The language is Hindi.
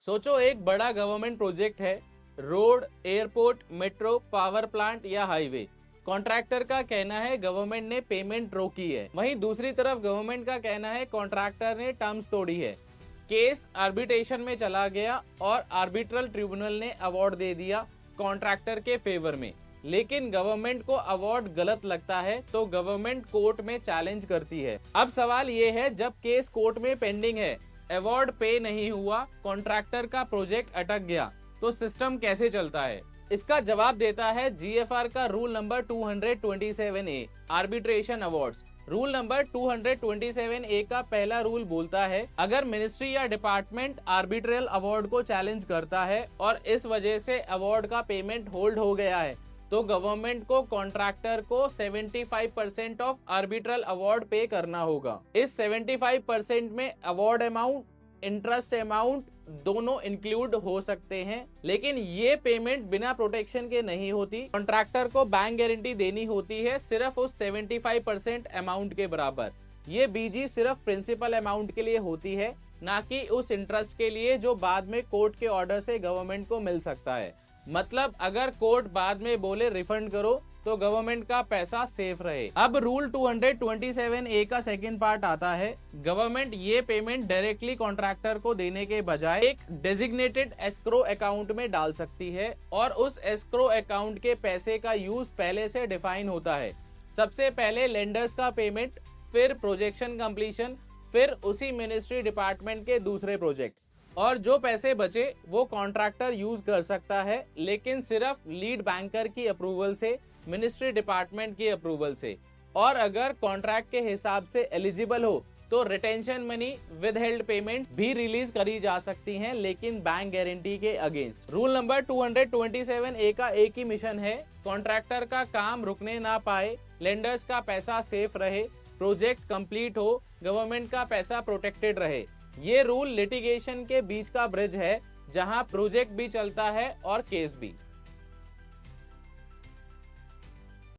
सोचो एक बड़ा गवर्नमेंट प्रोजेक्ट है, road, airport, metro, power plant या हाईवे। कॉन्ट्रैक्टर का कहना है गवर्नमेंट ने पेमेंट रोकी है, वहीं दूसरी तरफ गवर्नमेंट का कहना है कॉन्ट्रैक्टर ने टर्म्स तोड़ी है। केस आर्बिट्रेशन में चला गया और आर्बिट्रल ट्रिब्यूनल ने अवार्ड दे दिया कॉन्ट्रैक्टर के फेवर में, लेकिन गवर्नमेंट को अवार्ड गलत लगता है तो गवर्नमेंट कोर्ट में चैलेंज करती है। अब सवाल ये है, जब केस कोर्ट में पेंडिंग है, अवार्ड पे नहीं हुआ, कॉन्ट्रैक्टर का प्रोजेक्ट अटक गया, तो सिस्टम कैसे चलता है? इसका जवाब देता है जीएफआर का rule number 227A, arbitration awards. Rule number 227A का पहला रूल बोलता है, अगर मिनिस्ट्री या डिपार्टमेंट आर्बिट्रल अवार्ड को चैलेंज करता है और इस वजह से अवार्ड का पेमेंट होल्ड हो गया है, तो गवर्नमेंट को कॉन्ट्रैक्टर को 75% ऑफ आर्बिट्रल अवार्ड पे करना होगा। इस 75% में अवार्ड अमाउंट, इंटरेस्ट अमाउंट दोनों इंक्लूड हो सकते हैं, लेकिन ये पेमेंट बिना प्रोटेक्शन के नहीं होती। कॉन्ट्रैक्टर को बैंक गारंटी देनी होती है सिर्फ उस 75% अमाउंट के बराबर। ये बीजी सिर्फ प्रिंसिपल अमाउंट के लिए होती है, ना कि उस इंटरेस्ट के लिए जो बाद में कोर्ट के ऑर्डर से गवर्नमेंट को मिल सकता है। मतलब अगर कोर्ट बाद में बोले रिफंड करो तो गवर्नमेंट का पैसा सेफ रहे। अब रूल 227A का सेकंड पार्ट आता है, गवर्नमेंट ये पेमेंट डायरेक्टली कॉन्ट्रैक्टर को देने के बजाय एक डेजिग्नेटेड एस्क्रो अकाउंट में डाल सकती है और उस एस्क्रो अकाउंट के पैसे का यूज पहले से डिफाइन होता है। सबसे पहले लेंडर्स का पेमेंट, फिर प्रोजेक्शन कंप्लीशन, फिर उसी मिनिस्ट्री डिपार्टमेंट के दूसरे प्रोजेक्ट्स, और जो पैसे बचे वो कॉन्ट्रैक्टर यूज कर सकता है, लेकिन सिर्फ लीड बैंकर की अप्रूवल से, मिनिस्ट्री डिपार्टमेंट की अप्रूवल से। और अगर कॉन्ट्रैक्ट के हिसाब से एलिजिबल हो तो रिटेंशन मनी, विदहेल्ड पेमेंट भी रिलीज करी जा सकती हैं, लेकिन बैंक गारंटी के अगेंस्ट। रूल नंबर 227A का एक ही मिशन है, कॉन्ट्रैक्टर का काम रुकने ना पाए, लेंडर्स का पैसा सेफ रहे, प्रोजेक्ट कंप्लीट हो, गवर्नमेंट का पैसा प्रोटेक्टेड रहे। ये रूल लिटिगेशन के बीच का ब्रिज है, जहां प्रोजेक्ट भी चलता है और केस भी।